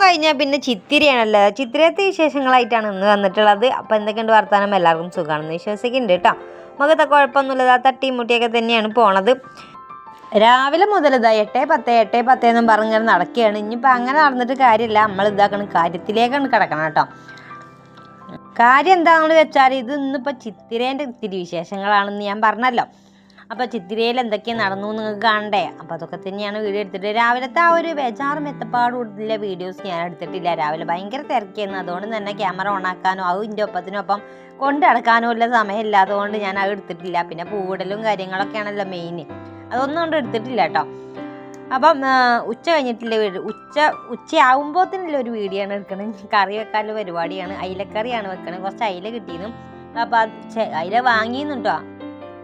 കഴിഞ്ഞാൽ പിന്നെ ചിത്തിരയാണല്ലോ. ചിത്തിരത്തെ വിശേഷങ്ങളായിട്ടാണ് ഇന്ന് വന്നിട്ടുള്ളത്. അപ്പോൾ എന്തൊക്കെയുണ്ട് വർത്താനം? എല്ലാവർക്കും സുഖമാണെന്ന് വിശ്വസിക്കുന്നുണ്ട് കേട്ടോ. മുഖത്തെ കുഴപ്പമൊന്നുമില്ല, തട്ടിയും മുട്ടിയൊക്കെ തന്നെയാണ് പോണത്. രാവിലെ മുതൽ ഇതാ 8:10 എന്നും പറഞ്ഞിങ്ങനെ നടക്കുകയാണ്. ഇനിയിപ്പോൾ അങ്ങനെ നടന്നിട്ട് കാര്യമില്ല, നമ്മൾ ഇതാക്കണം, കാര്യത്തിലേക്കാണ് കിടക്കണം കേട്ടോ. കാര്യം എന്താണെന്ന് വെച്ചാൽ ഇത് ഇന്നിപ്പോൾ ചിത്തിരേൻ്റെ ഇത്തിരി വിശേഷങ്ങളാണെന്ന് ഞാൻ പറഞ്ഞല്ലോ. അപ്പോൾ ചിത്തിരയിൽ എന്തൊക്കെയാണ് നടന്നു നിങ്ങൾക്ക് കാണണ്ടേ? അപ്പോൾ അതൊക്കെ തന്നെയാണ് വീഡിയോ എടുത്തിട്ട്. രാവിലത്തെ ആ ഒരു ബേജാറും എത്തപ്പാടുള്ള വീഡിയോസ് ഞാൻ എടുത്തിട്ടില്ല. രാവിലെ ഭയങ്കര തിരക്കിയായിരുന്നു. അതുകൊണ്ട് തന്നെ ക്യാമറ ഓണാക്കാനോ അതും ഇതിൻ്റെ ഒപ്പത്തിനൊപ്പം കൊണ്ട് നടക്കാനോ ഉള്ള സമയമില്ലാത്തതുകൊണ്ട് ഞാൻ അത് എടുത്തിട്ടില്ല. പിന്നെ പൂവിടലും കാര്യങ്ങളൊക്കെയാണല്ലോ മെയിൻ, അതൊന്നും കൊണ്ട് എടുത്തിട്ടില്ല കേട്ടോ. അപ്പം ഉച്ച കഴിഞ്ഞിട്ടുള്ള ഉച്ചയാകുമ്പോഴത്തേനുള്ള ഒരു വീഡിയോ ആണ് എടുക്കണത്. കറി വെക്കാനുള്ള പരിപാടിയാണ്. അയിലക്കറിയാണ് വെക്കണത്. കുറച്ച് അയില കിട്ടിയിരുന്നു. അപ്പോൾ അയില വാങ്ങിയെന്നുണ്ടോ.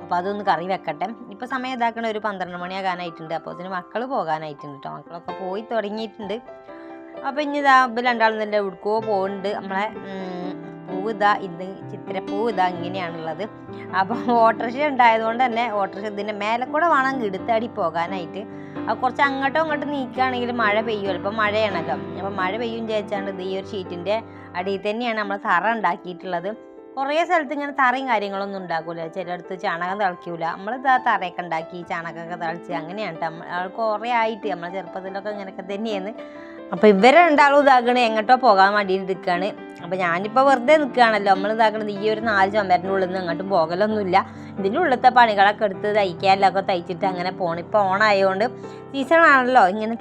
അപ്പോൾ അതൊന്ന് കറി വെക്കട്ടെ. ഇപ്പോൾ സമയം ഇതാക്കണ ഒരു 12 മണിയാകാനായിട്ടുണ്ട്. അപ്പോൾ അതിന് മക്കൾ പോകാനായിട്ടുണ്ട് കേട്ടോ. മക്കളൊക്കെ പോയി തുടങ്ങിയിട്ടുണ്ട്. അപ്പോൾ ഇനി ഇതാ രണ്ടാളും തന്നെ എവിടേക്കോ പോകുന്നുണ്ട്. നമ്മളെ പൂവ് ഇതാ, ഇന്ന് ചിത്തിരപ്പൂവ് ഇതാ ഇങ്ങനെയാണുള്ളത്. അപ്പോൾ ഓട്ടോറിക്ഷ ഉണ്ടായതുകൊണ്ട് തന്നെ ഓട്ടോറിക്ഷ ഇതിൻ്റെ മേലെ കൂടെ വേണം എടുത്തടി പോകാനായിട്ട്. അപ്പോൾ കുറച്ച് അങ്ങോട്ടോ ഇങ്ങോട്ടും നീക്കുകയാണെങ്കിൽ മഴ പെയ്യുമല്ലോ. ഇപ്പം മഴയാണല്ലോ. അപ്പോൾ മഴ പെയ്യും ചോദിച്ചാണ്ട് ഇത് ഈ ഒരു ഷീറ്റിൻ്റെ അടിയിൽ തന്നെയാണ് നമ്മൾ തറ ഉണ്ടാക്കിയിട്ടുള്ളത്. കുറേ സ്ഥലത്ത് ഇങ്ങനെ തറയും കാര്യങ്ങളൊന്നും ഉണ്ടാക്കില്ല. ചിലയിടത്ത് ചാണകം തിളയ്ക്കൂല. നമ്മൾ തറയൊക്കെ ഉണ്ടാക്കി ചാണകമൊക്കെ തിളച്ച് അങ്ങനെയാണ് കേട്ടോ. കുറേ ആയിട്ട് നമ്മളെ ചെറുപ്പത്തിലൊക്കെ ഇങ്ങനെയൊക്കെ തന്നെയാണ്. അപ്പോൾ ഇവരെ രണ്ടാളും ഇതാക്കണേ എങ്ങോട്ടോ പോകാൻ വേണ്ടിയിട്ട് നിൽക്കുകയാണ്. അപ്പോൾ ഞാനിപ്പോൾ വെറുതെ നിൽക്കുകയാണല്ലോ. നമ്മൾ ഇതാക്കണത് ഈ ഒരു 4 ചുമരിൻ്റെ ഉള്ളിൽ നിന്ന് എങ്ങോട്ടും പോകലൊന്നുമില്ല. ഇതിൻ്റെ ഉള്ളിലത്തെ പണികളൊക്കെ എടുത്ത് തയ്ക്കാനൊക്കെ തയ്ച്ചിട്ട് അങ്ങനെ പോകണം. ഇപ്പോൾ ഓണായതുകൊണ്ട് സീസണാണല്ലോ. ഇങ്ങനെ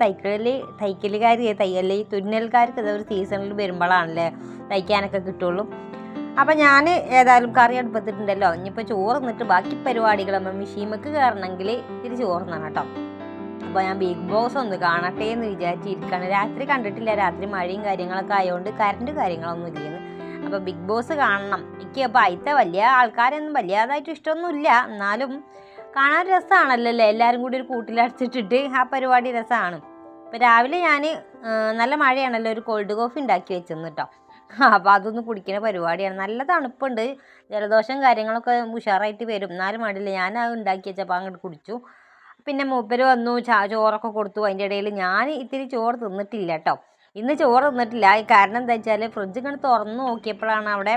തയ്യൽ തുന്നൽക്കാർക്ക് ഇതൊരു സീസണിൽ വരുമ്പോഴാണല്ലേ തയ്ക്കാനൊക്കെ കിട്ടുള്ളൂ. അപ്പം ഞാൻ ഏതായാലും കറി അടുപ്പത്തിട്ടുണ്ടല്ലോ. ഇനിയിപ്പോൾ ചോറ് നിന്നിട്ട് ബാക്കി പരിപാടികൾ നമ്മൾ മിഷീമക്ക് കയറണമെങ്കിൽ ഇത്തിരി ചോറുന്നാണ് കേട്ടോ. അപ്പോൾ ഞാൻ ബിഗ് ബോസ് ഒന്ന് കാണട്ടെ എന്ന് വിചാരിച്ചിരിക്കുകയാണ്. രാത്രി കണ്ടിട്ടില്ല. രാത്രി മഴയും കാര്യങ്ങളൊക്കെ ആയതുകൊണ്ട് കറണ്ട് കാര്യങ്ങളൊന്നും ഇല്ലെന്ന്. അപ്പോൾ ബിഗ് ബോസ് കാണണം. എനിക്ക് അപ്പോൾ അതിലത്തെ വലിയ ആൾക്കാരൊന്നും വലിയതായിട്ട് ഇഷ്ടമൊന്നുമില്ല. എന്നാലും കാണാൻ രസമാണല്ലോ അല്ലേ, എല്ലാവരും കൂടി ഒരു കൂട്ടിലടച്ചിട്ടിട്ട് ആ പരിപാടി രസമാണ്. ഇപ്പോൾ രാവിലെ ഞാൻ നല്ല മഴയാണല്ലോ, ഒരു കോൾഡ് കോഫി ഉണ്ടാക്കി വെച്ചെന്ന് കേട്ടോ. അപ്പോൾ അതൊന്ന് കുടിക്കുന്ന പരിപാടിയാണ്. നല്ല തണുപ്പുണ്ട്, ജലദോഷം കാര്യങ്ങളൊക്കെ ഉഷാറായിട്ട് വരും. എന്നാലും മടിയില്ല, ഞാൻ അത് ഉണ്ടാക്കി വെച്ചപ്പോൾ അങ്ങോട്ട് കുടിച്ചു. പിന്നെ മൂപ്പര് വന്നു, ചോറൊക്കെ കൊടുത്തു. അതിൻ്റെ ഇടയിൽ ഞാൻ ഇത്തിരി ചോറ് തിന്നിട്ടില്ല കേട്ടോ. ഇന്ന് ചോറ് തിന്നിട്ടില്ല. കാരണം എന്താ വെച്ചാൽ ഫ്രിഡ്ജ് ഇങ്ങനെ തുറന്ന് നോക്കിയപ്പോഴാണ് അവിടെ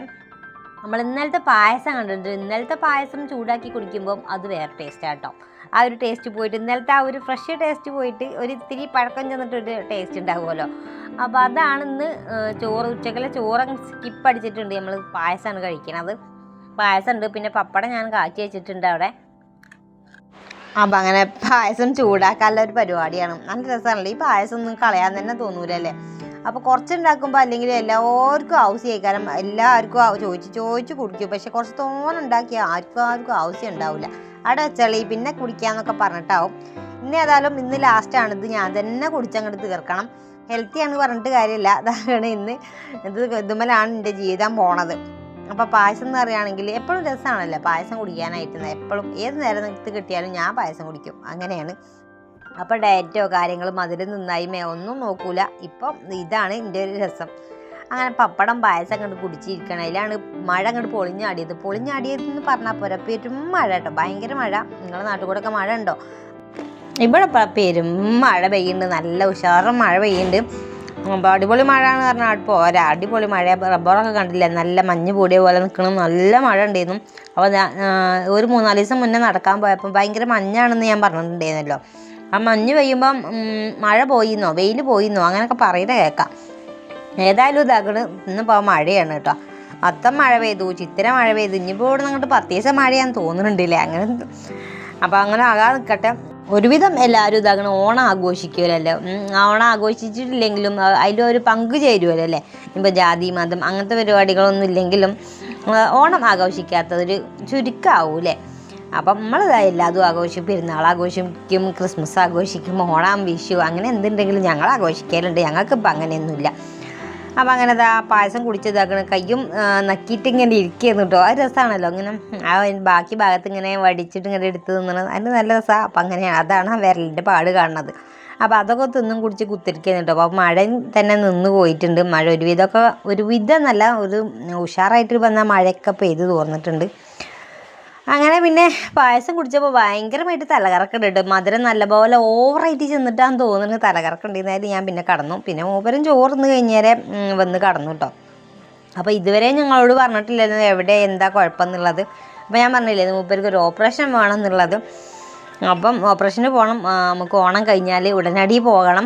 നമ്മൾ ഇന്നലത്തെ പായസം കണ്ടിട്ടുണ്ട്. ഇന്നലത്തെ പായസം ചൂടാക്കി കുടിക്കുമ്പം അത് വേറെ ടേസ്റ്റാണ് കേട്ടോ. ആ ഒരു ടേസ്റ്റ് പോയിട്ട് ഇന്നലത്തെ ആ ഒരു ഫ്രഷ് ടേസ്റ്റ് പോയിട്ട് ഒരു ഇത്തിരി പഴക്കം ചെന്നിട്ടൊരു ടേസ്റ്റ് ഉണ്ടാകുമല്ലോ. അപ്പോൾ അതാണ് ഇന്ന് ഉച്ചക്കലെ ചോറ് സ്കിപ്പ് അടിച്ചിട്ടുണ്ട്. നമ്മൾ പായസമാണ് കഴിക്കണത്. പായസം ഉണ്ട്, പിന്നെ പപ്പടം ഞാൻ കാച്ചി വെച്ചിട്ടുണ്ട് അവിടെ. അപ്പം അങ്ങനെ പായസം ചൂടാക്കാനുള്ള ഒരു പരിപാടിയാണ്. നല്ല രസമാണല്ലോ. ഈ പായസം ഒന്നും കളയാൻ തന്നെ തോന്നൂലല്ലേ. അപ്പോൾ കുറച്ചുണ്ടാക്കുമ്പോൾ അല്ലെങ്കിൽ എല്ലാവർക്കും ആവശ്യം കാരണം എല്ലാവർക്കും ചോദിച്ച് കുടിക്കും. പക്ഷെ കുറച്ച് തോന്നുണ്ടാക്കിയാൽ ആർക്കും ആവശ്യം ഉണ്ടാവില്ല. അവിടെ വെച്ചാളി പിന്നെ കുടിക്കാമെന്നൊക്കെ പറഞ്ഞിട്ടാവും. ഇന്ന് ലാസ്റ്റാണ്. ഇത് ഞാൻ തന്നെ കുടിച്ചങ്ങോട്ട് തീർക്കണം. ഹെൽത്തിയാണ് പറഞ്ഞിട്ട് കാര്യമില്ല. അതാണ് ഇതുമലാണ് എൻ്റെ ജീവിതം പോണത്. അപ്പോൾ പായസം എന്ന് പറയുകയാണെങ്കിൽ എപ്പോഴും രസമാണല്ലോ പായസം കുടിക്കാനായിട്ട്. എപ്പോഴും ഏത് നേരം നിർത്തി കിട്ടിയാലും ഞാൻ പായസം കുടിക്കും, അങ്ങനെയാണ്. അപ്പോൾ ഡയറ്റോ കാര്യങ്ങളും മധുരം നന്നായിമേ ഒന്നും നോക്കൂല. ഇപ്പം ഇതാണ് എൻ്റെ ഒരു രസം. അങ്ങനെ പപ്പടം പായസം അങ്ങോട്ട് കുടിച്ചിരിക്കണം. അതിലാണ് മഴ അങ്ങോട്ട് പൊളിഞ്ഞാടിയതെന്ന് പറഞ്ഞാൽ പോരാ, പെരും മഴ കേട്ടോ, ഭയങ്കര മഴ. നിങ്ങളുടെ നാട്ടിൽ കൂടെ ഒക്കെ മഴ ഉണ്ടോ? ഇവിടെ പെരും മഴ പെയ്യുന്നുണ്ട്, നല്ല ഉഷാറും മഴ പെയ്യുന്നുണ്ട്. അപ്പോൾ അടിപൊളി മഴ എന്ന് പറഞ്ഞാൽ പോരാ, അടിപൊളി മഴ. റബ്ബറൊക്കെ കണ്ടില്ല, നല്ല മഞ്ഞ് പൊടിയ പോലെ നിൽക്കണം, നല്ല മഴ ഉണ്ടായിരുന്നു. അപ്പോൾ ഒരു 3-4 ദിവസം മുന്നേ നടക്കാൻ പോയപ്പോൾ ഭയങ്കര മഞ്ഞാണെന്ന് ഞാൻ പറഞ്ഞിട്ടുണ്ടായിരുന്നല്ലോ. ആ മഞ്ഞ് പെയ്യുമ്പം മഴ പോയിന്നോ വെയിൽ പോയിന്നോ അങ്ങനെയൊക്കെ പറയുന്നത് കേൾക്കാം. ഏതായാലും ഇതാക്കണ് ഇന്നിപ്പോൾ മഴയാണ് കേട്ടോ. മൊത്തം മഴ പെയ്തു, ചിത്തിര മഴ പെയ്തു. ഇനിയിപ്പോൾ ഇവിടെ നിന്നിട്ട് 10 ദിവസം മഴയാന്ന് തോന്നുന്നുണ്ടല്ലേ. അങ്ങനെ അപ്പോൾ അങ്ങനെ ആകാതെ നിൽക്കട്ടെ. ഒരുവിധം എല്ലാവരും ഇതാകണം ഓണം ആഘോഷിക്കുമല്ലോ. ഓണം ആഘോഷിച്ചിട്ടില്ലെങ്കിലും അതിലൊരു പങ്കു ചേരുമല്ലോ അല്ലേ. ഇപ്പോൾ ജാതി മതം അങ്ങനത്തെ പരിപാടികളൊന്നും ഇല്ലെങ്കിലും ഓണം ആഘോഷിക്കാത്തതൊരു ചുരുക്കമാവൂല്ലേ. അപ്പം നമ്മളിതാ ആഘോഷിക്കും, പെരുന്നാൾ ആഘോഷിക്കും, ക്രിസ്മസ് ആഘോഷിക്കും, ഓണം വിഷു അങ്ങനെ എന്തുണ്ടെങ്കിലും ഞങ്ങൾ ആഘോഷിക്കലുണ്ട്. ഞങ്ങൾക്കിപ്പോൾ അങ്ങനെയൊന്നുമില്ല. അപ്പം അങ്ങനെ പായസം കുടിച്ചതാക്കണ കയ്യും നക്കിയിട്ട് ഇങ്ങനെ ഇരിക്കുന്നു കേട്ടോ. അത് രസമാണല്ലോ. ഇങ്ങനെ ആ ബാക്കി ഭാഗത്ത് ഇങ്ങനെ വടിച്ചിട്ട് ഇങ്ങനെ എടുത്ത് തിന്നണത് അതിന് നല്ല രസമാണ്. അപ്പം അങ്ങനെയാണ്, അതാണ് ആ വിരലിൻ്റെ പാട് കാണുന്നത്. അപ്പോൾ അതൊക്കെ തിന്നും കുടിച്ച് കുത്തിരിക്കുന്നു കേട്ടോ. അപ്പോൾ മഴ തന്നെ നിന്ന് പോയിട്ടുണ്ട്. മഴ ഒരുവിധം നല്ല ഒരു ഉഷാറായിട്ട് വന്നാൽ മഴയൊക്കെ പെയ്ത് തോന്നിട്ടുണ്ട്. അങ്ങനെ പിന്നെ പായസം കുടിച്ചപ്പോൾ ഭയങ്കരമായിട്ട് തലകറക്കുന്നുണ്ട്. മധുരം നല്ലപോലെ ഓവറായിട്ട് ചെന്നിട്ടാന്ന് തോന്നുന്നത് തലകറക്കുണ്ടായിരുന്നാലും ഞാൻ പിന്നെ കടന്നു. പിന്നെ മൂപ്പരും ചോറിന്ന് കഴിഞ്ഞേരെ വന്ന് കടന്നു കേട്ടോ. അപ്പോൾ ഇതുവരെ ഞങ്ങളോട് പറഞ്ഞിട്ടില്ലായിരുന്നു എവിടെ എന്താ കുഴപ്പമെന്നുള്ളത്. അപ്പോൾ ഞാൻ പറഞ്ഞില്ലേ മൂപ്പർക്ക് ഒരു ഓപ്പറേഷൻ വേണം എന്നുള്ളത്. അപ്പം ഓപ്പറേഷന് പോകണം, നമുക്ക് ഓണം കഴിഞ്ഞാൽ ഉടനടി പോകണം,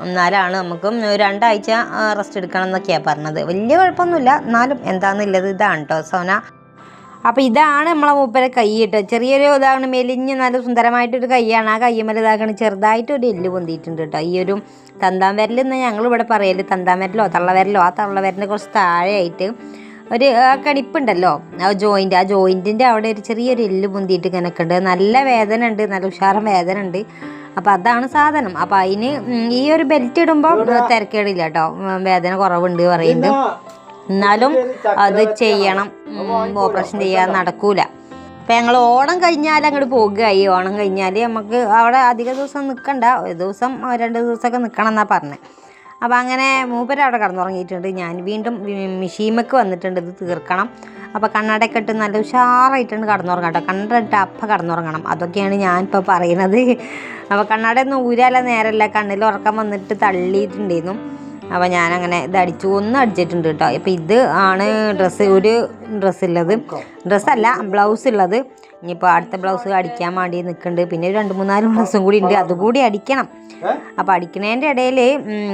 എന്നാലാണ് നമുക്ക് 2 ആഴ്ച റെസ്റ്റ് എടുക്കണം എന്നൊക്കെയാണ് പറഞ്ഞത്. വലിയ കുഴപ്പമൊന്നുമില്ല, എന്നാലും എന്താണെന്നുള്ളത് ഇതാണ് കേട്ടോ സോന. അപ്പോൾ ഇതാണ് നമ്മളെ മൂപ്പരെ കൈ കേട്ടോ. ചെറിയൊരു ഇതാണ്, മെലിഞ്ഞ് നല്ല സുന്ദരമായിട്ടൊരു കൈയാണ്. ആ കയ്യുമ്മൽ ഇതാക്കണം ചെറുതായിട്ടൊരു എല്ല് പൊന്തിയിട്ടുണ്ട് കേട്ടോ. ഈ ഒരു തന്താൻ വിരലെന്ന് ഞങ്ങളിവിടെ പറയല്, തന്താൻ വിരലോ തള്ളവിരലോ, ആ തള്ളവിരലിന് കുറച്ച് താഴെയായിട്ട് ഒരു കണിപ്പുണ്ടല്ലോ, ആ ജോയിൻറ്റിൻ്റെ അവിടെ ഒരു ചെറിയൊരു എല്ല് പൊന്തിയിട്ട് ഇങ്ങനെയൊക്കെ ഉണ്ട്. നല്ല വേദന ഉണ്ട്, നല്ല ഉഷാരം വേദന ഉണ്ട്. അപ്പോൾ അതാണ് സാധനം. അപ്പോൾ അതിന് ഈ ഒരു ബെൽറ്റ് ഇടുമ്പോൾ തിരക്കേടില്ല കേട്ടോ, വേദന കുറവുണ്ട് പറയുന്നുണ്ട്. എന്നാലും അത് ചെയ്യണം, ഓപ്പറേഷൻ ചെയ്യാൻ നടക്കൂല. അപ്പം ഞങ്ങൾ ഓണം കഴിഞ്ഞാൽ അങ്ങോട്ട് പോകുകയായി. ഓണം കഴിഞ്ഞാൽ നമുക്ക് അവിടെ അധിക ദിവസം നിൽക്കണ്ട, ഒരു ദിവസം 2 ദിവസമൊക്കെ നിൽക്കണം എന്നാണ് പറഞ്ഞത്. അപ്പോൾ അങ്ങനെ മൂപ്പര് അവിടെ കടന്നുറങ്ങിയിട്ടുണ്ട്. ഞാൻ വീണ്ടും മിഷീമക്ക് വന്നിട്ടുണ്ട്, ഇത് തീർക്കണം. അപ്പോൾ കണ്ണടയൊക്കെ ഇട്ട് നല്ല ഉഷാറായിട്ടുണ്ട് കടന്നുറങ്ങാം കേട്ടോ. കണ്ണിട്ട് അപ്പം കടന്നുറങ്ങണം, അതൊക്കെയാണ് ഞാനിപ്പോൾ പറയുന്നത്. അപ്പോൾ കണ്ണടയൊന്നും ഊരാല നേരമല്ല, കണ്ണിൽ ഉറക്കം വന്നിട്ട് തള്ളിയിട്ടുണ്ടായിരുന്നു. അപ്പോൾ ഞാനങ്ങനെ ഇത് ഒന്ന് അടിച്ചിട്ടുണ്ട് കേട്ടോ. അപ്പോൾ ഇത് ആണ് ഒരു ഡ്രസ്സല്ല ബ്ലൗസ് ഉള്ളത്. ഇനിയിപ്പോൾ അടുത്ത ബ്ലൗസ് അടിക്കാൻ വേണ്ടി നിൽക്കുന്നുണ്ട്. പിന്നെ 2-3-4 ബ്ലൗസും കൂടി ഉണ്ട്, അതുകൂടി അടിക്കണം. അപ്പോൾ അടിക്കുന്നതിൻ്റെ ഇടയിൽ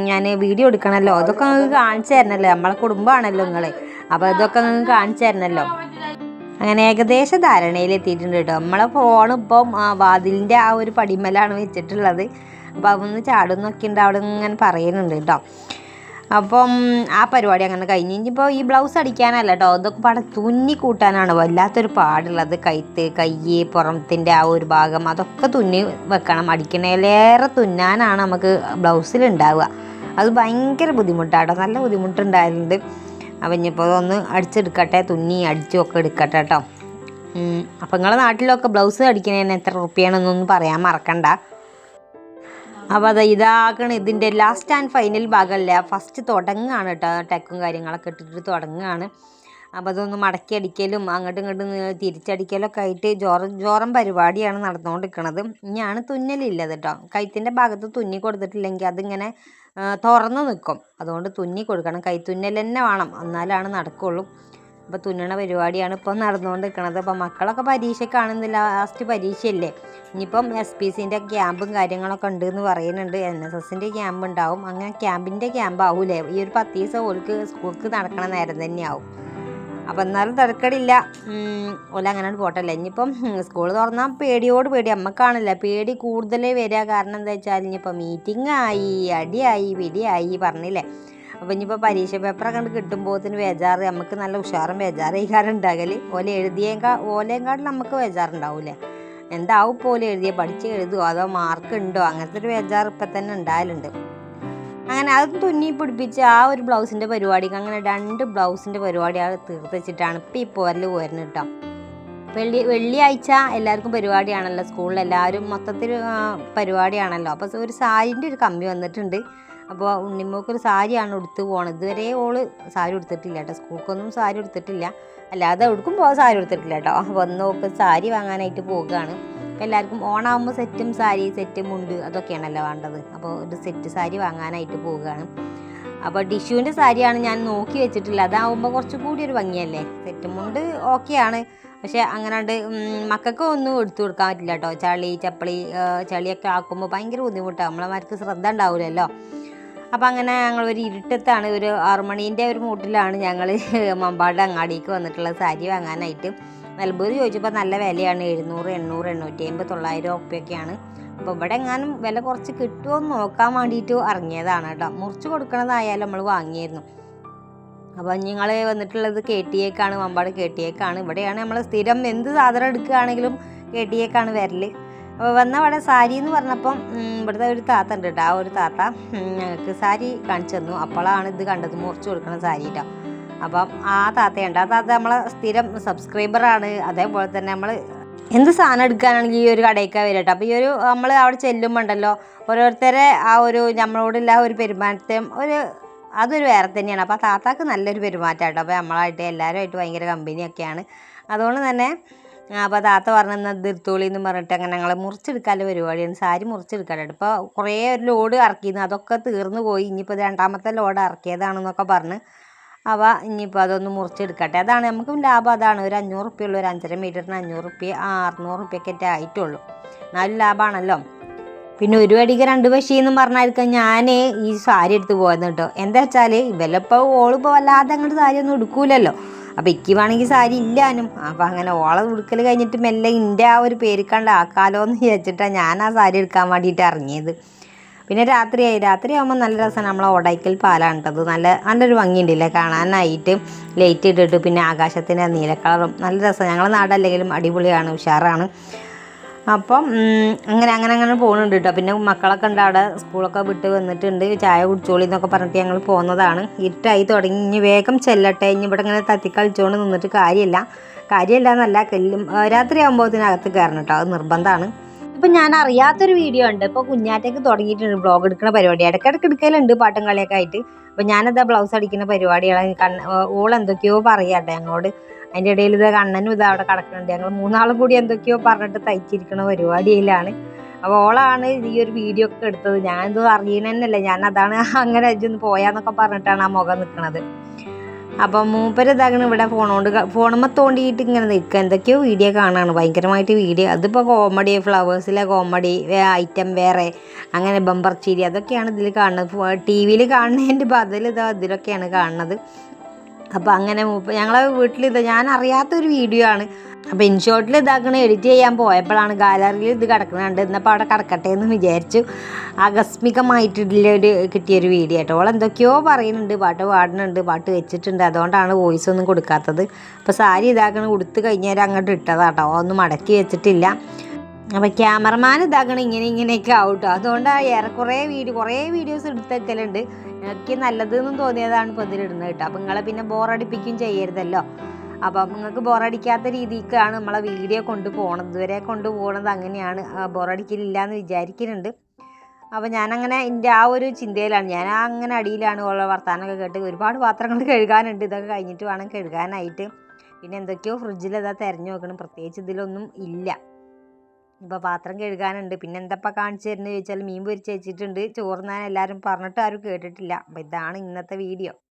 ഞാൻ വീഡിയോ എടുക്കണമല്ലോ, അതൊക്കെ നിങ്ങൾക്ക് കാണിച്ചു തരണമല്ലോ, നമ്മളെ കുടുംബമാണല്ലോ നിങ്ങൾ. അപ്പോൾ ഇതൊക്കെ നിങ്ങൾക്ക് കാണിച്ചു തരണമല്ലോ. അങ്ങനെ ഏകദേശം ധാരണയിലെത്തിയിട്ടുണ്ട് കേട്ടോ. നമ്മളെ ഫോണിപ്പം വാതിലിൻ്റെ ആ ഒരു പടിമലാണ് വെച്ചിട്ടുള്ളത്. അപ്പോൾ അതൊന്ന് ചാടുന്നൊക്കെ ഉണ്ട് അവിടെ ഇങ്ങനെ പറയുന്നുണ്ട് കേട്ടോ. അപ്പം ആ പരിപാടി അങ്ങനെ കഴിഞ്ഞ് ഇനിയിപ്പോൾ ഈ ബ്ലൗസ് അടിക്കാനല്ല കേട്ടോ, ഇതൊക്കെ പാടെ തുന്നി കൂട്ടാനാണ് വല്ലാത്തൊരു പാടുള്ളത്. കൈ പുറത്തിൻ്റെ ആ ഒരു ഭാഗം അതൊക്കെ തുന്നി വെക്കണം. അടിക്കണേലേറെ തുന്നാനാണ് നമുക്ക് ബ്ലൗസിലുണ്ടാവുക. അത് ഭയങ്കര ബുദ്ധിമുട്ടാട്ടോ, നല്ല ബുദ്ധിമുട്ടുണ്ടായിട്ടുണ്ട്. അപ്പം ഇനിയിപ്പോൾ അതൊന്ന് അടിച്ചെടുക്കട്ടെ, തുന്നി അടിച്ചുമൊക്കെ എടുക്കട്ടെ കേട്ടോ. അപ്പം നിങ്ങളുടെ നാട്ടിലൊക്കെ ബ്ലൗസ് അടിക്കുന്നതിന് എത്ര റുപ്യാണെന്നൊന്നും പറയാൻ മറക്കണ്ട. അപ്പോൾ അത് ഇതാക്കണം, ഇതിൻ്റെ ലാസ്റ്റ് ആൻഡ് ഫൈനൽ ഭാഗമല്ല, ഫസ്റ്റ് തുടങ്ങുകയാണ് കേട്ടോ. ടെക്കും കാര്യങ്ങളൊക്കെ ഇട്ടിട്ട് തുടങ്ങുകയാണ്. അപ്പോൾ അതൊന്ന് മടക്കി അടിക്കലും അങ്ങോട്ടും ഇങ്ങോട്ടും തിരിച്ചടിക്കലൊക്കെ ആയിട്ട് ജോറം പരിപാടിയാണ് നടന്നുകൊണ്ടിരിക്കുന്നത്. ഇനിയാണ് തുന്നലില്ലത് കേട്ടോ. കഴുത്തിൻ്റെ ഭാഗത്ത് തുന്നി കൊടുത്തിട്ടില്ലെങ്കിൽ അതിങ്ങനെ തുറന്ന് നിൽക്കും, അതുകൊണ്ട് തുന്നി കൊടുക്കണം. കൈത്തുന്നൽ തന്നെ വേണം, എന്നാലാണ് നടക്കുള്ളൂ. അപ്പോൾ തുന്നണ പരിപാടിയാണ് ഇപ്പോൾ നടന്നുകൊണ്ട് നിൽക്കുന്നത്. അപ്പോൾ മക്കളൊക്കെ പരീക്ഷയ്ക്കാണെന്നില്ല, ലാസ്റ്റ് പരീക്ഷയല്ലേ. ഇനിയിപ്പം SPCൻ്റെ ക്യാമ്പും കാര്യങ്ങളൊക്കെ ഉണ്ട് എന്ന് പറയുന്നുണ്ട്. NSSൻ്റെ ക്യാമ്പ് ഉണ്ടാവും. അങ്ങനെ ക്യാമ്പിൻ്റെ ക്യാമ്പ് ആവൂലേ, ഈ ഒരു 10 ദിവസം ഓൾക്ക് സ്കൂൾക്ക് നടക്കണ നേരം തന്നെയാവും. അപ്പോൾ എന്നാലും തിരക്കടില്ല, ഓല അങ്ങനെ പോട്ടല്ലേ. ഇനിയിപ്പം സ്കൂൾ തുറന്നാൽ പേടി അമ്മക്കാണല്ലോ പേടി കൂടുതൽ വരിക. കാരണം എന്താ വെച്ചാൽ ഇനിയിപ്പോൾ മീറ്റിംഗ് ആയി, അടിയായി, പിടിയായി പറഞ്ഞില്ലേ. അപ്പോൾ ഇനിയിപ്പോൾ പരീക്ഷ പേപ്പറൊക്കെ കണ്ട് കിട്ടുമ്പോഴത്തിന് ബേജാറ്, നമുക്ക് നല്ല ഉഷാറും ബേജാറേക്കാരം ഉണ്ടാകൽ. ഓലേങ്കാട്ടിൽ നമുക്ക് ബേജാറുണ്ടാവൂലേ, എന്താവും പോലെ പഠിച്ച് എഴുതുമോ അതോ മാർക്ക് ഉണ്ടോ, അങ്ങനത്തെ ഒരു ബേജാറ് ഇപ്പം തന്നെ ഉണ്ടായാലുണ്ട്. അങ്ങനെ അത് തുന്നി പിടിപ്പിച്ച് ആ ഒരു ബ്ലൗസിൻ്റെ പരിപാടിക്ക് അങ്ങനെ 2 ബ്ലൗസിൻ്റെ പരിപാടി അത് തീർത്ത് വെച്ചിട്ടാണ് ഇപ്പോൾ ഈ പോരൽ കേട്ടോ. വെള്ളിയാഴ്ച എല്ലാവർക്കും പരിപാടിയാണല്ലോ, സ്കൂളിൽ എല്ലാവരും മൊത്തത്തിൽ പരിപാടിയാണല്ലോ. അപ്പോൾ ഒരു സാരിൻ്റെ ഒരു കമ്പി വന്നിട്ടുണ്ട്. അപ്പോൾ ഉണ്ണിമോക്കൊരു സാരിയാണ് ഉടുത്ത് പോകണത്. ഇതുവരെ ഓള് സാരി ഉടുത്തിട്ടില്ല കേട്ടോ, സ്കൂൾക്കൊന്നും സാരി ഉടുത്തിട്ടില്ല, അല്ലാതെ എവിടേക്കും പോകാൻ സാരി ഉടുത്തിട്ടില്ല കേട്ടോ. അപ്പോൾ ഒന്ന് നോക്ക് സാരി വാങ്ങാനായിട്ട് പോകുകയാണ്. അപ്പോൾ എല്ലാവർക്കും ഓണാകുമ്പോൾ സെറ്റും മുണ്ട് അതൊക്കെയാണല്ലോ വേണ്ടത്. അപ്പോൾ ഒരു സെറ്റ് സാരി വാങ്ങാനായിട്ട് പോവുകയാണ്. അപ്പോൾ ടിഷ്യൂവിൻ്റെ സാരിയാണ് ഞാൻ നോക്കി വെച്ചിട്ടില്ല, അതാവുമ്പോൾ കുറച്ചുകൂടി ഒരു ഭംഗിയല്ലേ. സെറ്റ് മുണ്ട് ഓക്കെയാണ്, പക്ഷേ അങ്ങനാണ്ട് മക്കൾക്ക് ഒന്നും എടുത്തു കൊടുക്കാൻ പറ്റില്ല കേട്ടോ. ചളിയൊക്കെ ആക്കുമ്പോൾ ഭയങ്കര ബുദ്ധിമുട്ടാണ്, നമ്മളമാർക്ക് ശ്രദ്ധ ഉണ്ടാവില്ലല്ലോ. അപ്പോൾ അങ്ങനെ ഞങ്ങൾ ഒരു ഇരുട്ടത്താണ്, ഒരു 6 മണീൻ്റെ ഒരു മൂട്ടിലാണ് ഞങ്ങൾ മമ്പാട് അങ്ങാടിക്ക് വന്നിട്ടുള്ള സാരി വാങ്ങാനായിട്ട്. നെൽബൂർ ചോദിച്ചപ്പോൾ നല്ല വിലയാണ്, 700, 800, 850, 900 ഉറുപ്പ്യൊക്കെയാണ്. അപ്പോൾ ഇവിടെ എങ്ങാനും വില കുറച്ച് കിട്ടുമോ എന്ന് നോക്കാൻ വേണ്ടിയിട്ട് ഇറങ്ങിയതാണ് കേട്ടോ. മുറിച്ച് കൊടുക്കണതായാലും നമ്മൾ വാങ്ങിയിരുന്നു. അപ്പോൾ ഞങ്ങൾ വന്നിട്ടുള്ളത് KTAക്കാണ്, മമ്പാട് KTAക്കാണ്. ഇവിടെയാണ് നമ്മൾ സ്ഥിരം എന്ത് സാധനം എടുക്കുകയാണെങ്കിലും KTAക്കാണ് വരൽ. അപ്പോൾ വന്ന അവിടെ സാരി എന്ന് പറഞ്ഞപ്പം ഇവിടുത്തെ ഒരു താത്ത ഉണ്ട് കേട്ടോ. ആ ഒരു താത്ത ഞങ്ങൾക്ക് സാരി കാണിച്ചു തന്നു. അപ്പോഴാണ് ഇത് കണ്ടത്, മുറിച്ച് കൊടുക്കുന്ന സാരി കേട്ടോ. അപ്പം ആ താത്തയുണ്ട്, ആ താത്ത നമ്മളെ സ്ഥിരം സബ്സ്ക്രൈബറാണ്. അതേപോലെ തന്നെ നമ്മൾ എന്ത് സാധനം എടുക്കാനാണെങ്കിൽ ഈ ഒരു കടയ്ക്കാണ് വരിക കേട്ടോ. അപ്പോൾ ഈ ഒരു നമ്മൾ അവിടെ ചെല്ലുമ്പോൾ ഉണ്ടല്ലോ, ഓരോരുത്തരെ ആ ഒരു നമ്മളോടുള്ള ഒരു പെരുമാറ്റം അതൊരു വേറെ തന്നെയാണ്. അപ്പോൾ ആ താത്താക്ക് നല്ലൊരു പെരുമാറ്റം കേട്ടോ. അപ്പോൾ നമ്മളായിട്ട് എല്ലാവരുമായിട്ട് ഭയങ്കര കമ്പനിയൊക്കെയാണ്. അതുകൊണ്ട് തന്നെ അപ്പോൾ താത്ത പറഞ്ഞ നിർത്തോളി എന്ന് പറഞ്ഞിട്ട് അങ്ങനെ ഞങ്ങൾ മുറിച്ചെടുക്കാനുള്ള പരിപാടിയാണ്. സാരി മുറിച്ചെടുക്കാനായിട്ട് ഇപ്പോൾ കുറേ ഒരു ലോഡ് ഇറക്കിയിരുന്നു, അതൊക്കെ തീർന്നു പോയി. ഇനിയിപ്പോൾ രണ്ടാമത്തെ ലോഡ് ഇറക്കിയതാണെന്നൊക്കെ പറഞ്ഞ് അവ ഇനിയിപ്പോൾ അതൊന്ന് മുറിച്ചെടുക്കട്ടെ. അതാണ് നമുക്കും ലാഭം, അതാണ് ഒരു 500 റുപ്യ ഉള്ളൂ. ഒരു 5.5 മീറ്ററിന് 500 റുപ്യ 600 റുപ്യൊക്കെ ആയിട്ടുള്ളൂ. എന്നാലും ലാഭമാണല്ലോ. പിന്നെ ഒരു അടിക്ക് 2 പശി എന്നും പറഞ്ഞായിരിക്കും ഞാൻ ഈ സാരി എടുത്ത് പോയത് കേട്ടോ. എന്താ വെച്ചാൽ ഇവലിപ്പോൾ ഓളിപ്പോൾ വല്ലാതെ അങ്ങോട്ട് സാരി ഒന്നും എടുക്കൂലല്ലോ. അപ്പോൾ എനിക്ക് വേണമെങ്കിൽ സാരി ഇല്ലാനും. അപ്പോൾ അങ്ങനെ ഓളെ ഉടുക്കൽ കഴിഞ്ഞിട്ട് മെല്ലെ എൻ്റെ ആ ഒരു പേരിക്കണ്ട് ആക്കാലോ എന്ന് വിചാരിച്ചിട്ടാണ് ഞാൻ ആ സാരി എടുക്കാൻ വേണ്ടിയിട്ട് ഇറങ്ങിയത്. പിന്നെ രാത്രിയാകുമ്പോൾ നല്ല രസമാണ്. നമ്മളെ ഒടൈക്കൽ പാലാണ് കേട്ടത്. നല്ലൊരു ഭംഗിയുണ്ടല്ലേ കാണാനായിട്ട്. ലൈറ്റ് ഇട്ടിട്ട് പിന്നെ ആകാശത്തിൻ്റെ നീല കളറും നല്ല രസമാണ്. ഞങ്ങളുടെ നാടല്ലെങ്കിലും അടിപൊളിയാണ്, ഉഷാറാണ്. അപ്പം അങ്ങനെ പോകുന്നുണ്ട് കേട്ടോ. പിന്നെ മക്കളൊക്കെ ഉണ്ട് അവിടെ, സ്കൂളൊക്കെ വിട്ട് വന്നിട്ടുണ്ട്. ചായ കുടിച്ചോളി എന്നൊക്കെ പറഞ്ഞിട്ട് ഞങ്ങൾ പോകുന്നതാണ്. ഇരുട്ടായി തുടങ്ങി, ഇനി വേഗം ചെല്ലട്ടെ. ഇനി ഇവിടെ ഇങ്ങനെ തത്തിക്കളിച്ചുകൊണ്ട് നിന്നിട്ട് കാര്യമില്ല എന്നല്ല, രാത്രി ആകുമ്പോഴത്തേനകത്ത് കയറണം കേട്ടോ, അത് നിർബന്ധമാണ്. ഇപ്പം ഞാൻ അറിയാത്തൊരു വീഡിയോ ഉണ്ട്. ഇപ്പോൾ കുഞ്ഞാറ്റയ്ക്ക് തുടങ്ങിയിട്ടുണ്ട് ബ്ലോഗ് എടുക്കുന്ന പരിപാടി. ഇടയ്ക്കിടയ്ക്ക് എടുക്കലുണ്ട് പാട്ടും കളിയൊക്കെ ആയിട്ട്. അപ്പോൾ ഞാനെന്താ ബ്ലൗസ് അടിക്കുന്ന പരിപാടികളാണ്. ഓളെന്തൊക്കെയോ പറയാട്ടെ ഞങ്ങളോട്. അതിൻ്റെ ഇടയിൽ ഇത് കണ്ണനും ഇത് അവിടെ കിടക്കുന്നുണ്ട്. ഞങ്ങൾ 3 കൂടി എന്തൊക്കെയോ പറഞ്ഞിട്ട് തയ്ച്ചിരിക്കുന്ന പരിപാടിയിലാണ്. അപ്പോൾ ഓളാണ് ഈ ഒരു വീഡിയോ ഒക്കെ എടുത്തത്. ഞാനിത് അറിയണമെന്നല്ല, ഞാൻ അതാണ് അങ്ങനെ ഇതൊന്ന് പോയാന്നൊക്കെ പറഞ്ഞിട്ടാണ് ആ മുഖം നിൽക്കുന്നത്. അപ്പം മൂപ്പര് ഇതാകണം ഇവിടെ ഫോണുമ്മ തോണ്ടിയിട്ട് ഇങ്ങനെ നിൽക്കുക, എന്തൊക്കെയോ വീഡിയോ കാണാണ്, ഭയങ്കരമായിട്ട് വീഡിയോ. അതിപ്പോൾ കോമഡി, ഫ്ലവേഴ്സിലെ കോമഡി ഐറ്റം വേറെ, അങ്ങനെ ബമ്പർ ചിരി, അതൊക്കെയാണ് ഇതിൽ കാണുന്നത്. TV കാണുന്നതിൻ്റെ ബദൽ ഇതിലൊക്കെയാണ് കാണുന്നത്. അപ്പോൾ അങ്ങനെ ഞങ്ങളെ വീട്ടിൽ ഞാൻ അറിയാത്തൊരു വീഡിയോ ആണ്. അപ്പോൾ ഇൻഷോട്ടിൽ എഡിറ്റ് ചെയ്യാൻ പോയപ്പോഴാണ് ഗാലറിയിൽ ഇത് കിടക്കുന്നുണ്ട്. എന്നപ്പോൾ അവിടെ കിടക്കട്ടെ എന്ന് വിചാരിച്ചു. ആകസ്മികമായിട്ടുള്ളൊരു കിട്ടിയൊരു വീഡിയോ കേട്ടോ. എന്തൊക്കെയോ പറയുന്നുണ്ട്, പാട്ട് പാടുന്നുണ്ട്, പാട്ട് വെച്ചിട്ടുണ്ട്, അതുകൊണ്ടാണ് വോയിസ് ഒന്നും കൊടുക്കാത്തത്. അപ്പോൾ സാരി ഉടുത്ത് കഴിഞ്ഞാൽ അങ്ങോട്ട് ഇട്ടതാട്ടോ, ഒന്നും മടക്കി വെച്ചിട്ടില്ല. അപ്പോൾ ക്യാമറമാൻ ഇങ്ങനെയൊക്കെ ആവട്ടോ. അതുകൊണ്ടാണ് കുറേ വീഡിയോസ് എടുത്തേക്കലുണ്ട്. എനിക്ക് നല്ലതെന്നും തോന്നിയതാണ് ഇപ്പോൾ ഇതിലിടുന്നത് കേട്ടോ. അപ്പോൾ നിങ്ങളെ പിന്നെ ബോറടിപ്പിക്കും ചെയ്യരുതല്ലോ. അപ്പം നിങ്ങൾക്ക് ബോറടിക്കാത്ത രീതിക്കാണ് നമ്മളെ വീഡിയോ കൊണ്ടുപോകണത്. ഇതുവരെ കൊണ്ടുപോകണത് അങ്ങനെയാണ്, ബോറടിക്കലില്ല എന്ന് വിചാരിക്കുന്നുണ്ട്. അപ്പോൾ ഞാനങ്ങനെ എൻ്റെ ആ ഒരു ചിന്തയിലാണ്, ഞാൻ അങ്ങനെ അടിയിലാണ് ഉള്ള വർത്താനമൊക്കെ കേട്ട്. ഒരുപാട് പാത്രങ്ങൾ കഴുകാനുണ്ട്, ഇതൊക്കെ കഴിഞ്ഞിട്ട് വേണം കഴുകാനായിട്ട്. പിന്നെ എന്തൊക്കെയോ ഫ്രിഡ്ജിൽ തിരഞ്ഞു നോക്കണം, പ്രത്യേകിച്ച് ഇതിലൊന്നും ഇല്ല. ഇപ്പോൾ പാത്രം കഴുകാനുണ്ട്. പിന്നെ എന്തപ്പോൾ കാണിച്ചു തരുന്നത് ചോദിച്ചാൽ മീൻ പൊരിച്ച് വെച്ചിട്ടുണ്ട്. ചോറുന്നാൻ എല്ലാവരും പറഞ്ഞിട്ട് ആരും കേട്ടിട്ടില്ല. അപ്പോൾ ഇതാണ് ഇന്നത്തെ വീഡിയോ.